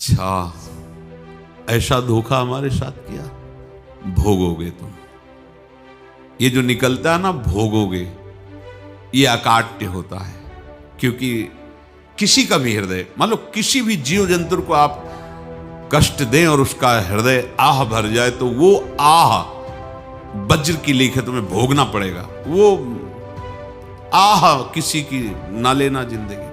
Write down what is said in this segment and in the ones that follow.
अच्छा, ऐसा धोखा हमारे साथ किया, भोगोगे तुम। ये जो निकलता है ना भोगोगे, ये अकाट्य होता है। क्योंकि किसी का भी हृदय, मान लो किसी भी जीव जंतु को आप कष्ट दें और उसका हृदय आह भर जाए, तो वो आह वज्र की लीक है, तुम्हें भोगना पड़ेगा। वो आह किसी की ना लेना जिंदगी।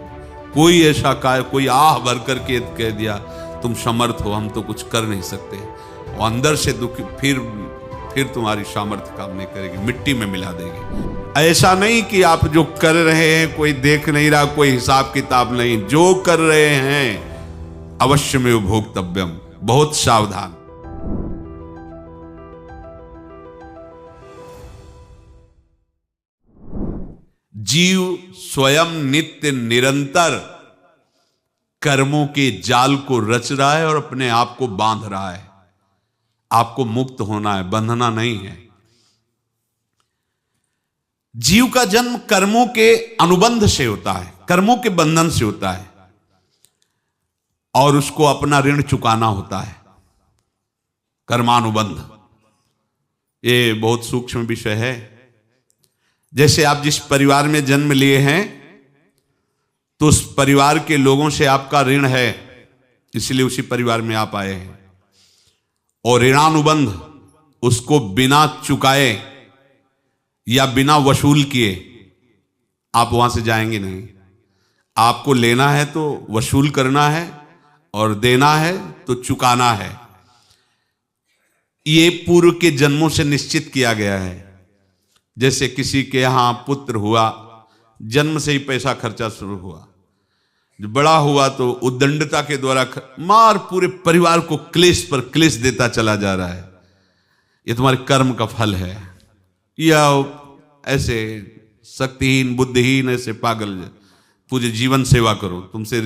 कोई ऐसा कोई आह भर करके कह दिया तुम समर्थ हो, हम तो कुछ कर नहीं सकते, और अंदर से दुखी, फिर तुम्हारी सामर्थ्य काम नहीं करेगी, मिट्टी में मिला देगी। ऐसा नहीं कि आप जो कर रहे हैं कोई देख नहीं रहा, कोई हिसाब किताब नहीं, जो कर रहे हैं अवश्य में भोक्तव्यम, बहुत सावधान। जीव स्वयं नित्य निरंतर कर्मों के जाल को रच रहा है और अपने आप को बांध रहा है। आपको मुक्त होना है, बंधना नहीं है। जीव का जन्म कर्मों के अनुबंध से होता है, कर्मों के बंधन से होता है, और उसको अपना ऋण चुकाना होता है। कर्मानुबंध ये बहुत सूक्ष्म विषय है। जैसे आप जिस परिवार में जन्म लिए हैं, तो उस परिवार के लोगों से आपका ऋण है, इसलिए उसी परिवार में आप आए हैं। और ऋणानुबंध, उसको बिना चुकाए या बिना वसूल किए आप वहां से जाएंगे नहीं। आपको लेना है तो वसूल करना है, और देना है तो चुकाना है। ये पूर्व के जन्मों से निश्चित किया गया है। जैसे किसी के यहां पुत्र हुआ, जन्म से ही पैसा खर्चा शुरू हुआ, जब बड़ा हुआ तो उद्दंडता के द्वारा मार पूरे परिवार को क्लेश पर क्लेश देता चला जा रहा है। ये तुम्हारे कर्म का फल है। या ऐसे शक्तिहीन बुद्धिहीन ऐसे पागल पूरे जीवन सेवा करो, तुमसे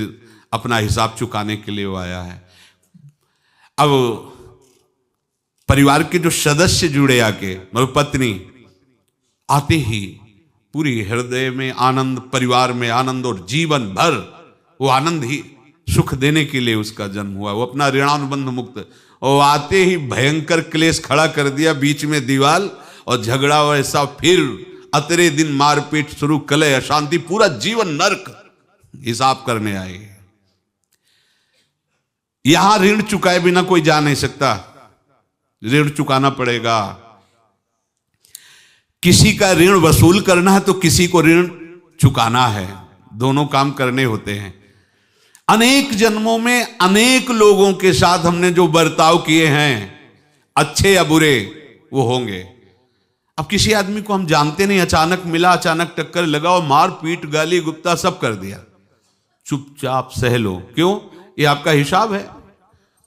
अपना हिसाब चुकाने के लिए वो आया है। अब परिवार के जो सदस्य जुड़े आके, मतलब पत्नी आते ही पूरी हृदय में आनंद, परिवार में आनंद, और जीवन भर वो आनंद ही सुख देने के लिए उसका जन्म हुआ। वो अपना ऋणानुबंध मुक्त, और आते ही भयंकर क्लेश खड़ा कर दिया, बीच में दीवाल और झगड़ा वैसा, फिर अतरे दिन मारपीट शुरू, कलह अशांति, पूरा जीवन नरक हिसाब करने आए। यहां ऋण चुकाए बिना कोई जा नहीं सकता, ऋण चुकाना पड़ेगा। किसी का ऋण वसूल करना है तो किसी को ऋण चुकाना है, दोनों काम करने होते हैं। अनेक जन्मों में अनेक लोगों के साथ हमने जो बर्ताव किए हैं, अच्छे या बुरे, वो होंगे। अब किसी आदमी को हम जानते नहीं, अचानक मिला, अचानक टक्कर लगा और मार पीट गाली गुप्ता सब कर दिया, चुपचाप सह लो। क्यों? ये आपका हिसाब है,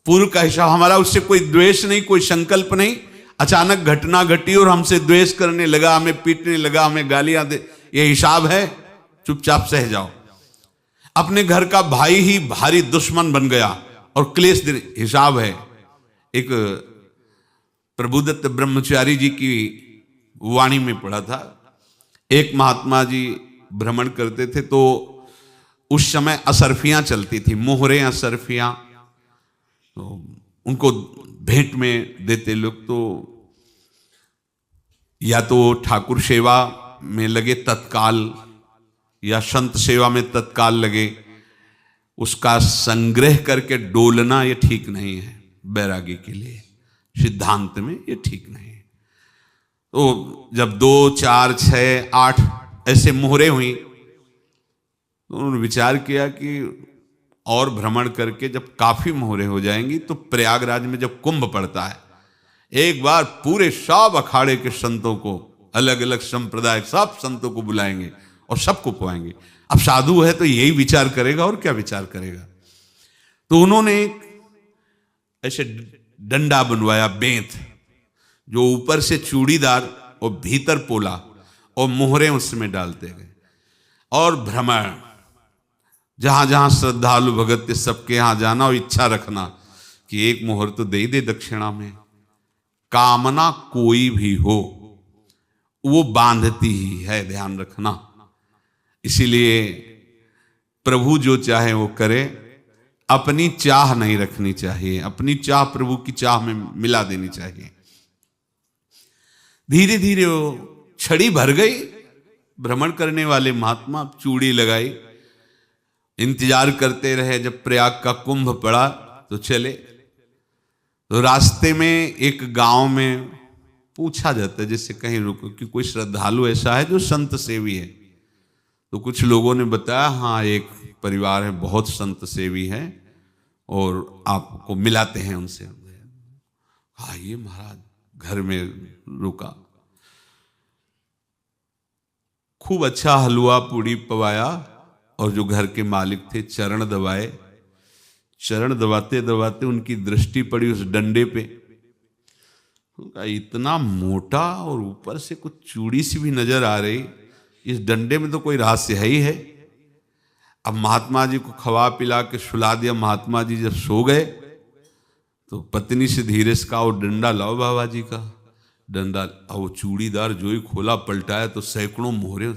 पूर्व का हिसाब। हमारा उससे कोई द्वेष नहीं, कोई संकल्प नहीं। अचानक घटना घटी और हमसे द्वेष करने लगा, हमें पीटने लगा, हमें गालियां दे, ये हिसाब है, चुपचाप सह जाओ। अपने घर का भाई ही भारी दुश्मन बन गया और क्लेश दे, हिसाब है। एक प्रभुदत्त ब्रह्मचारी जी की वाणी में पढ़ा था, एक महात्मा जी भ्रमण करते थे, तो उस समय असरफियां चलती थी, मोहरे असरफियां, तो उनको भेंट में देते लोग। तो या तो ठाकुर सेवा में लगे तत्काल, या संत सेवा में तत्काल लगे, उसका संग्रह करके डोलना ये ठीक नहीं है। बैरागी के लिए सिद्धांत में ये ठीक नहीं है। तो जब 2, 4, 6, 8 ऐसे मोहरे हुई, तो उन्होंने विचार किया कि और भ्रमण करके जब काफी मोहरे हो जाएंगी, तो प्रयागराज में जब कुंभ पड़ता है, एक बार पूरे सब अखाड़े के संतों को, अलग अलग संप्रदाय सब संतों को बुलाएंगे और सबको पुआएंगे। अब साधु है तो यही विचार करेगा, और क्या विचार करेगा। तो उन्होंने ऐसे डंडा बनवाया, बेंत, जो ऊपर से चूड़ीदार और भीतर पोला, और मोहरे उसमें डालते गए। और भ्रमण, जहां जहां श्रद्धालु भगत सबके यहां जाना और इच्छा रखना कि एक मोहर तो दे ही दे दक्षिणा में। कामना कोई भी हो वो बांधती ही है, ध्यान रखना। इसीलिए प्रभु जो चाहे वो करे, अपनी चाह नहीं रखनी चाहिए, अपनी चाह प्रभु की चाह में मिला देनी चाहिए। धीरे धीरे वो छड़ी भर गई। भ्रमण करने वाले महात्मा चूड़ी लगाई, इंतजार करते रहे। जब प्रयाग का कुंभ पड़ा तो चले। तो रास्ते में एक गांव में पूछा जाता है, जैसे कहीं रुको कि कोई श्रद्धालु ऐसा है जो संत सेवी है। तो कुछ लोगों ने बताया, हाँ एक परिवार है बहुत संत सेवी है और आपको मिलाते हैं उनसे। हाँ ये महाराज घर में रुका, खूब अच्छा हलवा पूड़ी पवाया और जो घर के मालिक थे चरण दबाए। चरण दबाते दबाते उनकी दृष्टि पड़ी उस डंडे पे। इतना मोटा और ऊपर से कुछ चूड़ी सी भी नजर आ रही, इस डंडे में तो कोई रहस्य है ही है। अब महात्मा जी को खवा पिला के सुला दिया। महात्मा जी जब सो गए तो पत्नी से धीरे से कहा, वो डंडा लाओ बाबा जी का डंडा। और वो चूड़ीदार जो ही खोला पलटाया तो सैकड़ों मोहरे।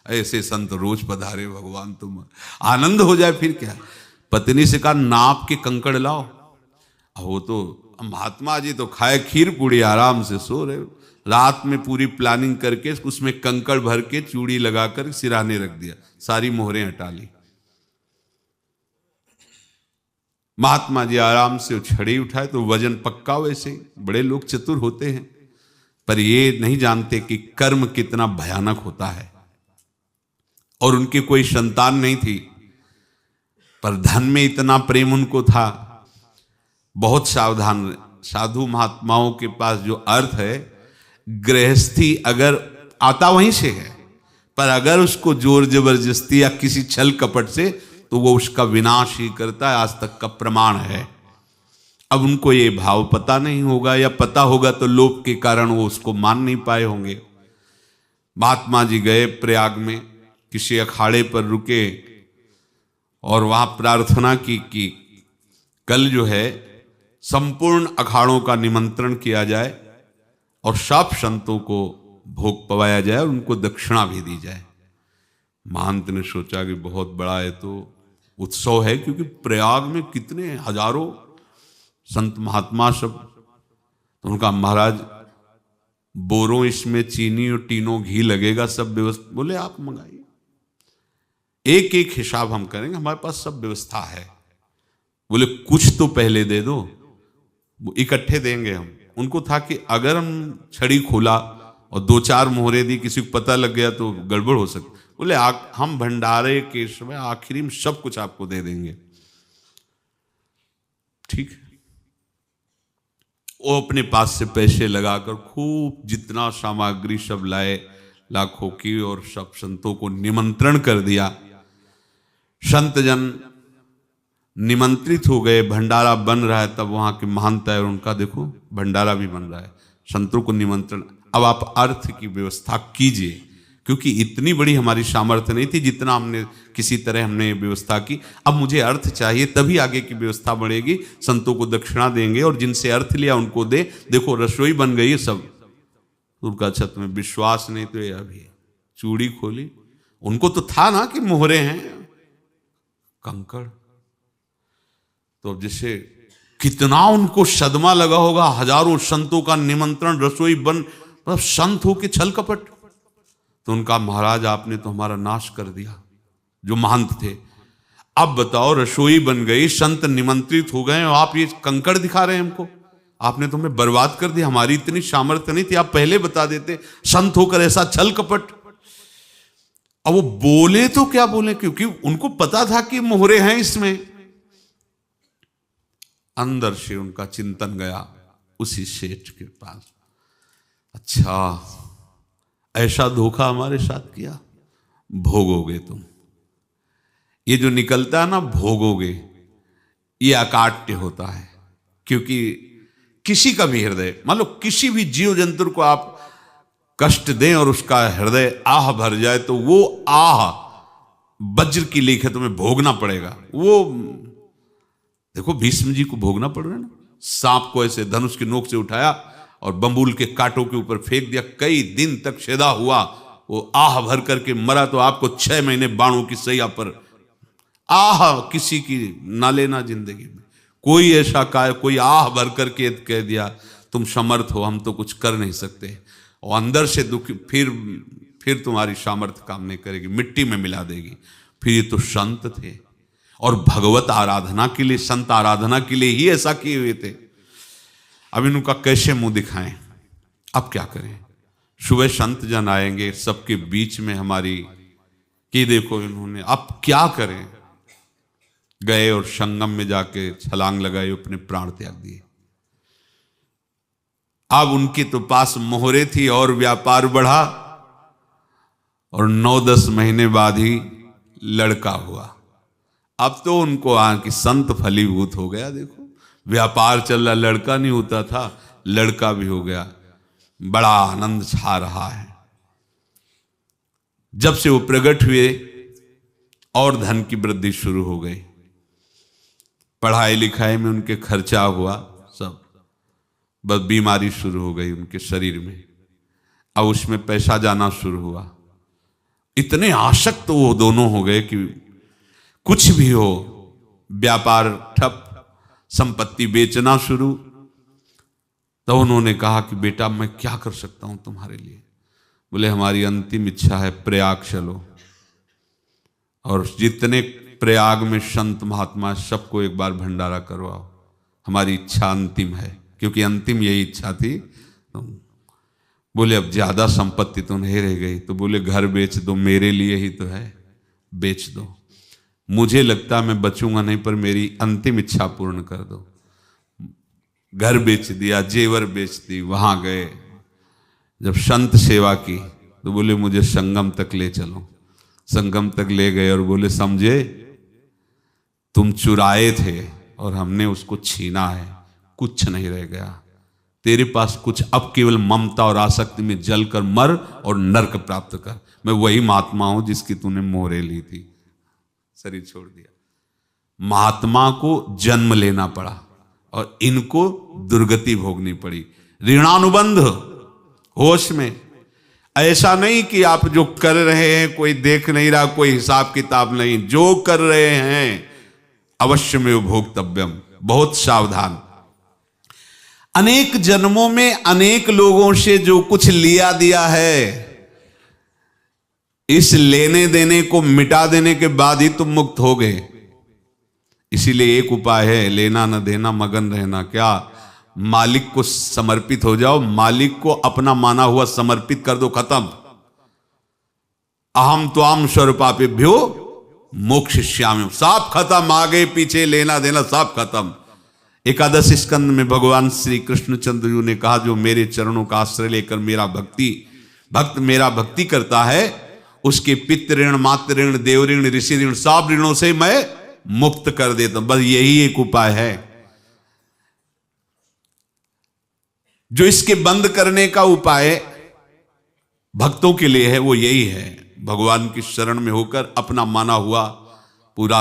ऐसे संत रोज पधारे भगवान, तुम आनंद हो जाए फिर क्या। पत्नी से कहा नाप के कंकड़ लाओ। अब वो तो महात्मा जी तो खाए खीर पूड़ी, आराम से सो रहे। रात में पूरी प्लानिंग करके उसमें कंकड़ भर के चूड़ी लगाकर सिराने रख दिया, सारी मोहरें हटा ली। महात्मा जी आराम से छड़ी उठाए तो वजन पक्का। वैसे बड़े लोग चतुर होते हैं, पर ये नहीं जानते कि कर्म कितना भयानक होता है। और उनकी कोई संतान नहीं थी, पर धन में इतना प्रेम उनको था। बहुत सावधान। साधु महात्माओं के पास जो अर्थ है, गृहस्थी अगर आता वहीं से है, पर अगर उसको जोर जबरदस्ती या किसी छल कपट से, तो वो उसका विनाश ही करता है। आज तक का प्रमाण है। अब उनको ये भाव पता नहीं होगा, या पता होगा तो लोभ के कारण वो उसको मान नहीं पाए होंगे। महात्मा जी गए प्रयाग में, किसी अखाड़े पर रुके और वहां प्रार्थना की कि कल जो है संपूर्ण अखाड़ों का निमंत्रण किया जाए और सब संतों को भोग पवाया जाए और उनको दक्षिणा भी दी जाए। महंत ने सोचा कि बहुत बड़ा है तो उत्सव है, क्योंकि प्रयाग में कितने हजारों संत महात्मा सब। तो उनका महाराज बोरों इसमें चीनी और टीनों घी लगेगा, सब व्यवस्था। बोले आप मंगाइए, एक एक हिसाब हम करेंगे, हमारे पास सब व्यवस्था है। बोले कुछ तो पहले दे दो, इकट्ठे देंगे हम। उनको था कि अगर हम छड़ी खोला और दो चार मोहरे दी, किसी को पता लग गया तो गड़बड़ हो सकती। बोले हम भंडारे के समय आखिरी में सब कुछ आपको दे देंगे। ठीक है। वो अपने पास से पैसे लगाकर खूब जितना सामग्री सब लाए, लाखों की, और सब संतों को निमंत्रण कर दिया। संत जन निमंत्रित हो गए, भंडारा बन रहा है। तब वहां के महंत है और उनका देखो भंडारा भी बन रहा है, संतों को निमंत्रण। अब आप अर्थ की व्यवस्था कीजिए, क्योंकि इतनी बड़ी हमारी सामर्थ्य नहीं थी जितना हमने किसी तरह हमने व्यवस्था की। अब मुझे अर्थ चाहिए, तभी आगे की व्यवस्था बढ़ेगी। संतों को दक्षिणा देंगे और जिनसे अर्थ लिया उनको दे। देखो रसोई बन गई है सब। उनका छत में विश्वास नहीं तो ये अभी चूड़ी खोली। उनको तो था ना कि मोहरे हैं, कंकड़। तो अब जैसे कितना उनको सदमा लगा होगा। हजारों संतों का निमंत्रण, रसोई बन, मतलब संत हो के छल कपट। तो उनका महाराज आपने तो हमारा नाश कर दिया, जो महंत थे। अब बताओ रसोई बन गई, संत निमंत्रित हो गए और आप ये कंकड़ दिखा रहे हैं हमको। आपने तो हमें बर्बाद कर दिया, हमारी इतनी सामर्थ्य नहीं थी, आप पहले बता देते। संत होकर ऐसा छल कपट। अब वो बोले तो क्या बोले, क्योंकि उनको पता था कि मोहरे हैं इसमें। अंदर से उनका चिंतन गया उसी सेठ के पास, अच्छा ऐसा धोखा हमारे साथ किया, भोगोगे तुम। ये जो निकलता है ना भोगोगे, ये अकाट्य होता है। क्योंकि किसी का भी हृदय, मान लो किसी भी जीव जंतु को आप कष्ट दें और उसका हृदय आह भर जाए, तो वो आह वज्र की लेख है, तुम्हें भोगना पड़ेगा। वो देखो भीष्म जी को भोगना पड़ रहा है ना। सांप को ऐसे धनुष की नोक से उठाया और बंबूल के कांटों के ऊपर फेंक दिया, कई दिन तक शेदा हुआ, वो आह भर करके मरा। तो आपको 6 महीने बाणों की सैया पर आह किसी की ना लेना जिंदगी में। कोई ऐसा कोई आह भर करके कह दिया तुम समर्थ हो, हम तो कुछ कर नहीं सकते, और अंदर से दुखी, फिर तुम्हारी सामर्थ्य काम नहीं करेगी, मिट्टी में मिला देगी। फिर ये तो संत थे और भगवत आराधना के लिए, संत आराधना के लिए ही ऐसा किए हुए थे। अब इनका कैसे मुंह दिखाएं, अब क्या करें। सुबह संत जन आएंगे, सबके बीच में हमारी कि देखो इन्होंने, अब क्या करें। गए और संगम में जाके छलांग लगाई, अपने प्राण त्याग दिए। अब उनके तो पास मोहरे थी और व्यापार बढ़ा, और 9-10 महीने बाद ही लड़का हुआ। अब तो उनको कि संत फलीभूत हो गया। देखो व्यापार चल रहा, लड़का नहीं होता था, लड़का भी हो गया, बड़ा आनंद छा रहा है। जब से वो प्रकट हुए और धन की वृद्धि शुरू हो गई, पढ़ाई लिखाई में उनके खर्चा हुआ सब, बस बीमारी शुरू हो गई उनके शरीर में। अब उसमें पैसा जाना शुरू हुआ। इतने आसक्त तो वो दोनों हो गए कि कुछ भी हो, व्यापार ठप, संपत्ति बेचना शुरू। तो उन्होंने कहा कि बेटा मैं क्या कर सकता हूं तुम्हारे लिए। बोले हमारी अंतिम इच्छा है, प्रयाग चलो और जितने प्रयाग में संत महात्मा सबको एक बार भंडारा करवाओ, हमारी इच्छा अंतिम है, क्योंकि अंतिम यही इच्छा थी। तो बोले अब ज्यादा संपत्ति तो नहीं रह गई, तो बोले घर बेच दो, मेरे लिए ही तो है, बेच दो। मुझे लगता मैं बचूंगा नहीं, पर मेरी अंतिम इच्छा पूर्ण कर दो। घर बेच दिया, जेवर बेच दी। वहां गए, जब संत सेवा की तो बोले मुझे संगम तक ले चलो। संगम तक ले गए और बोले समझे तुम चुराए थे और हमने उसको छीना है, कुछ नहीं रह गया तेरे पास कुछ, अब केवल ममता और आसक्ति में जल कर मर और नरक प्राप्त कर। मैं वही महात्मा हूं जिसकी तूने मोहरे ली थी, शरीर छोड़ दिया। महात्मा को जन्म लेना पड़ा और इनको दुर्गति भोगनी पड़ी। ऋणानुबंध होश में, ऐसा नहीं कि आप जो कर रहे हैं कोई देख नहीं रहा, कोई हिसाब किताब नहीं, जो कर रहे हैं अवश्य में भोक्तव्यम। बहुत सावधान। अनेक जन्मों में अनेक लोगों से जो कुछ लिया दिया है, इस लेने देने को मिटा देने के बाद ही तुम मुक्त हो गए। इसीलिए एक उपाय है, लेना न देना मगन रहना। क्या? मालिक को समर्पित हो जाओ, मालिक को अपना माना हुआ समर्पित कर दो, खत्म। अहम त्वाम स्वरूपापेभ्यो मोक्षयिष्यामि, सब खत्म। आगे पीछे लेना देना सब खत्म। एकादश स्कंद में भगवान श्री कृष्णचंद्र जी ने कहा जो मेरे चरणों का आश्रय लेकर भक्त मेरा भक्ति करता है, उसके पितृ ऋण, मातृ ऋण, देव ऋण, ऋषि ऋण, सब ऋणों से मैं मुक्त कर देता हूं। बस यही एक उपाय है जो इसके बंद करने का उपाय भक्तों के लिए है, वो यही है, भगवान की शरण में होकर अपना माना हुआ पूरा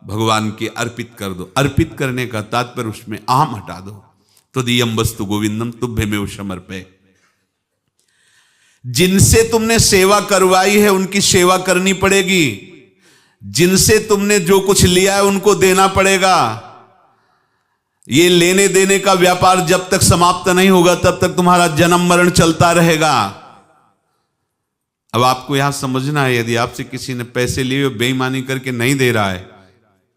भगवान के अर्पित कर दो। अर्पित करने का तात्पर्य उसमें अहम हटा दो। तो दियम वस्तु गोविंदम तुभ्यमेव समर्पय। जिनसे तुमने सेवा करवाई है उनकी सेवा करनी पड़ेगी, जिनसे तुमने जो कुछ लिया है उनको देना पड़ेगा। ये लेने देने का व्यापार जब तक समाप्त नहीं होगा तब तक तुम्हारा जन्म मरण चलता रहेगा। अब आपको यहां समझना है, यदि आपसे किसी ने पैसे लिए बेईमानी करके नहीं दे रहा है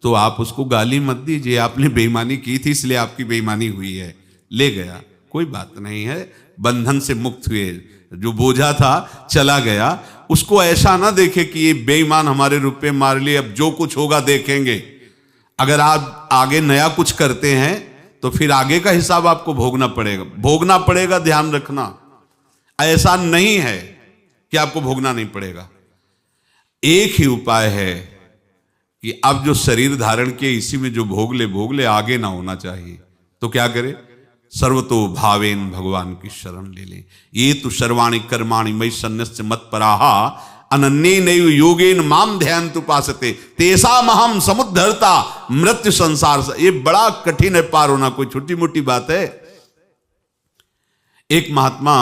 तो आप उसको गाली मत दीजिए, आपने बेईमानी की थी इसलिए आपकी बेईमानी हुई है, ले गया, कोई बात नहीं है, बंधन से मुक्त हुए, जो बोझा था चला गया। उसको ऐसा ना देखे कि ये बेईमान हमारे रुपए मार लिए, अब जो कुछ होगा देखेंगे। अगर आप आगे नया कुछ करते हैं तो फिर आगे का हिसाब आपको भोगना पड़ेगा, ध्यान रखना। ऐसा नहीं है कि आपको भोगना नहीं पड़ेगा। एक ही उपाय है कि अब जो शरीर धारण किए इसी में जो भोग ले, आगे ना होना चाहिए। तो क्या करे? सर्वतो भावेन भगवान की शरण ले ले। ये तो सर्वाणि कर्माणि मयि सन्न्यस्य मत्पराहा अनन्ये नैव योगेन माम ध्यायन्तु उपासते तेषामहं समुद्धर्ता मृत्यु संसार से। ये बड़ा कठिन है पार होना, कोई छोटी मोटी बात है। एक महात्मा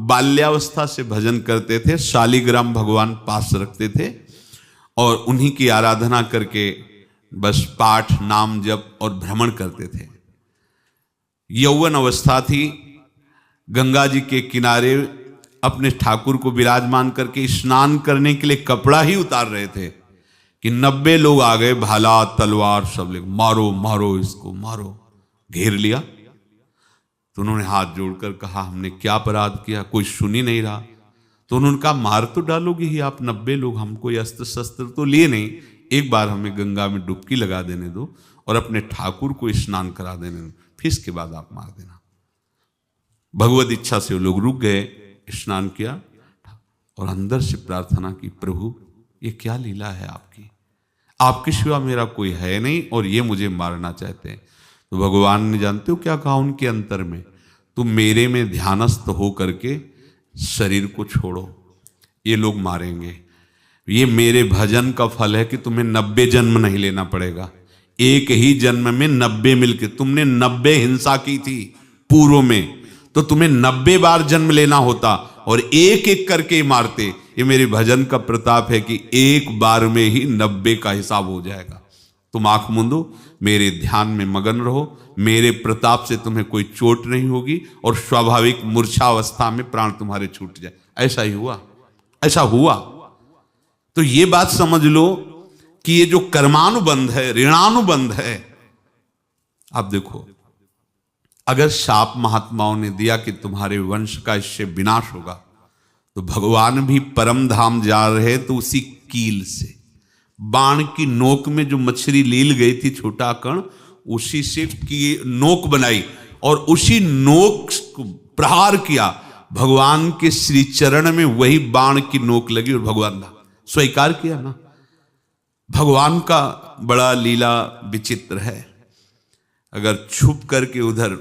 बाल्यावस्था से भजन करते थे, शालिग्राम भगवान पास रखते थे, और उन्हीं की आराधना करके बस पाठ नाम जप और भ्रमण करते थे। यौवन अवस्था थी, गंगा जी के किनारे अपने ठाकुर को विराजमान करके स्नान करने के लिए कपड़ा ही उतार रहे थे कि 90 लोग आ गए, भाला तलवार सब ले, मारो मारो इसको मारो, घेर लिया। तो उन्होंने हाथ जोड़कर कहा हमने क्या अपराध किया, कोई सुन ही नहीं रहा। तो उन्होंने कहा मार तो डालोगे ही आप 90 लोग, हम कोई अस्त्र शस्त्र तो लिए नहीं, एक बार हमें गंगा में डुबकी लगा देने दो और अपने ठाकुर को स्नान करा देने दो, फिर इसके बाद आप मार देना। भगवत इच्छा से वो लोग रुक गए, स्नान किया और अंदर से प्रार्थना की, प्रभु ये क्या लीला है आपकी, आपके सिवा मेरा कोई है नहीं और ये मुझे मारना चाहते हैं। तो भगवान ने जानते हो क्या कहा उनके अंतर में, तुम मेरे में ध्यानस्थ हो करके शरीर को छोड़ो, ये लोग मारेंगे। ये मेरे भजन का फल है कि तुम्हें 90 जन्म नहीं लेना पड़ेगा, एक ही जन्म में 90 मिलके, तुमने 90 हिंसा की थी पूर्व में, तो तुम्हें 90 बार जन्म लेना होता और एक एक करके मारते। ये मेरे भजन का प्रताप है कि एक बार में ही 90 का हिसाब हो जाएगा। तुम आंख मूंदो, मेरे ध्यान में मगन रहो, मेरे प्रताप से तुम्हें कोई चोट नहीं होगी और स्वाभाविक मूर्छावस्था में प्राण तुम्हारे छूट जाए। ऐसा ही हुआ, ऐसा हुआ। तो ये बात समझ लो कि ये जो कर्मानुबंध है, ऋणानुबंध है। आप देखो, अगर शाप महात्माओं ने दिया कि तुम्हारे वंश का इससे विनाश होगा, तो भगवान भी परम धाम जा रहे तो उसी कील से, बाण की नोक में जो मछली लील गई थी छोटा कण, उसी से की नोक बनाई और उसी नोक को प्रहार किया, भगवान के श्री चरण में वही बाण की नोक लगी और भगवान ने स्वीकार किया ना। भगवान का बड़ा लीला विचित्र है। अगर छुप करके उधर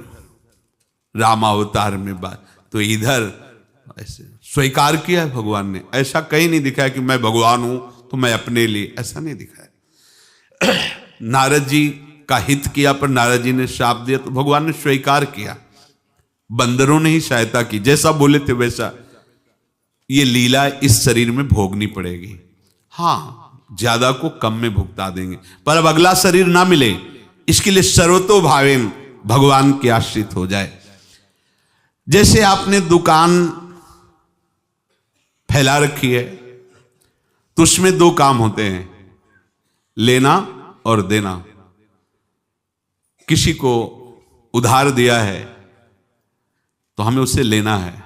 रामावतार में बात, तो इधर ऐसे स्वीकार किया है भगवान ने। ऐसा कहीं नहीं दिखाया कि मैं भगवान हूं तो मैं अपने लिए, ऐसा नहीं दिखाया। नारद जी का हित किया पर नारद जी ने शाप दिया तो भगवान ने स्वीकार किया। बंदरों ने ही सहायता की, जैसा बोले थे वैसा। ये लीला इस शरीर में भोगनी पड़ेगी। हाँ, ज्यादा को कम में भुगता देंगे, पर अब अगला शरीर ना मिले, इसके लिए सर्वतो भावेन भगवान के आश्रित हो जाए। जैसे आपने दुकान फैला रखी है तो उसमें दो काम होते हैं, लेना और देना। किसी को उधार दिया है तो हमें उसे लेना है,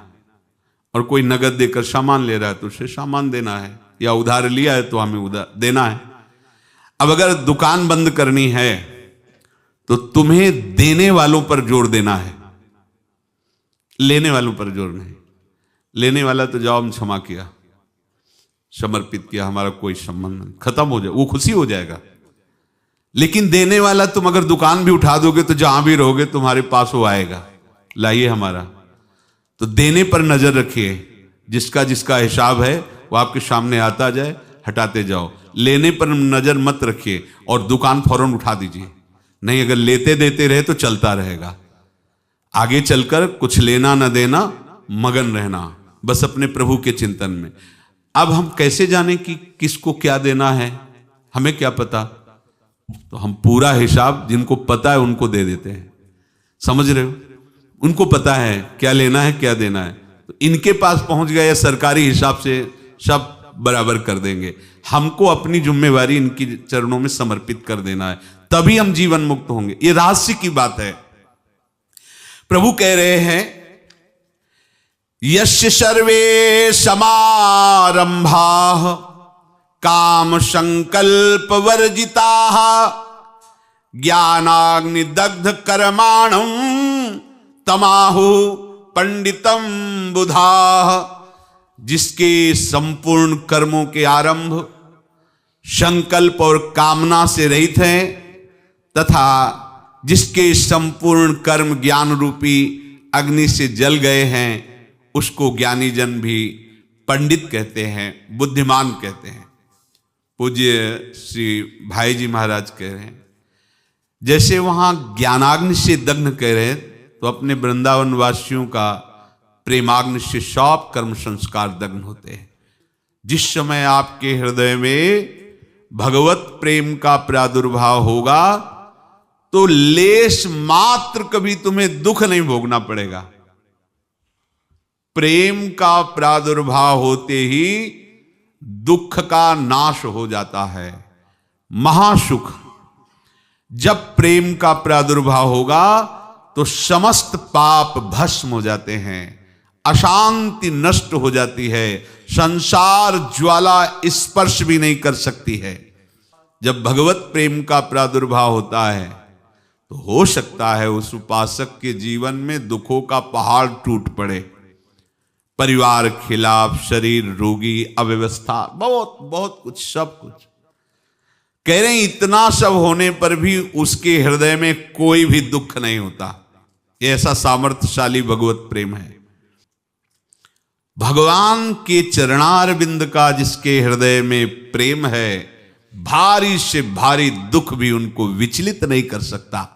और कोई नगद देकर सामान ले रहा है तो उसे सामान देना है, या उधार लिया है तो हमें उधार देना है। अब अगर दुकान बंद करनी है तो तुम्हें देने वालों पर जोर देना है, लेने वालों पर जोर नहीं। लेने वाला तो जाओ हम क्षमा किया, समर्पित किया, हमारा कोई संबंध नहीं, खत्म हो जाए, वो खुशी हो जाएगा। लेकिन देने वाला तुम अगर दुकान भी उठा दोगे तो जहां भी रहोगे तुम्हारे पास वो आएगा, लाइए हमारा। तो देने पर नजर रखिए, जिसका जिसका हिसाब है वो आपके सामने आता जाए, हटाते जाओ। लेने पर नजर मत रखिए और दुकान फौरन उठा दीजिए, नहीं अगर लेते देते रहे तो चलता रहेगा। आगे चलकर कुछ लेना न देना, मगन रहना बस अपने प्रभु के चिंतन में। अब हम कैसे जाने कि किसको क्या देना है, हमें क्या पता। तो हम पूरा हिसाब जिनको पता है उनको दे देते हैं, समझ रहे हो, उनको पता है क्या लेना है क्या देना है, तो इनके पास पहुंच गए, सरकारी हिसाब से सब बराबर कर देंगे। हमको अपनी जिम्मेवारी इनकी चरणों में समर्पित कर देना है, तभी हम जीवन मुक्त होंगे। ये रहस्य की बात है। प्रभु कह रहे हैं यस्य सर्वे समारंभाः काम संकल्प वर्जिताः ज्ञानाग्नि दग्ध कर्माणं तमाहु पंडितम बुधाः। जिसके संपूर्ण कर्मों के आरंभ संकल्प और कामना से रहित हैं, तथा जिसके संपूर्ण कर्म ज्ञान रूपी अग्नि से जल गए हैं, उसको ज्ञानी जन भी पंडित कहते हैं, बुद्धिमान कहते हैं। पूज्य श्री भाई जी महाराज कह रहे हैं, जैसे वहां ज्ञानाग्नि से दग्न कह रहे हैं, तो अपने वृंदावन वासियों का प्रेमाग्नि से सब कर्म संस्कार दग्न होते हैं। जिस समय आपके हृदय में भगवत प्रेम का प्रादुर्भाव होगा तो लेश मात्र कभी तुम्हें दुख नहीं भोगना पड़ेगा। प्रेम का प्रादुर्भाव होते ही दुख का नाश हो जाता है, महासुख। जब प्रेम का प्रादुर्भाव होगा तो समस्त पाप भस्म हो जाते हैं, अशांति नष्ट हो जाती है, संसार ज्वाला स्पर्श भी नहीं कर सकती है। जब भगवत प्रेम का प्रादुर्भाव होता है तो हो सकता है उस उपासक के जीवन में दुखों का पहाड़ टूट पड़े, परिवार खिलाफ, शरीर रोगी, अव्यवस्था, बहुत बहुत कुछ, सब कुछ। कह रहे हैं इतना सब होने पर भी उसके हृदय में कोई भी दुख नहीं होता। ऐसा सामर्थ्यशाली भगवत प्रेम है। भगवान के चरणारविंद का जिसके हृदय में प्रेम है, भारी से भारी दुख भी उनको विचलित नहीं कर सकता।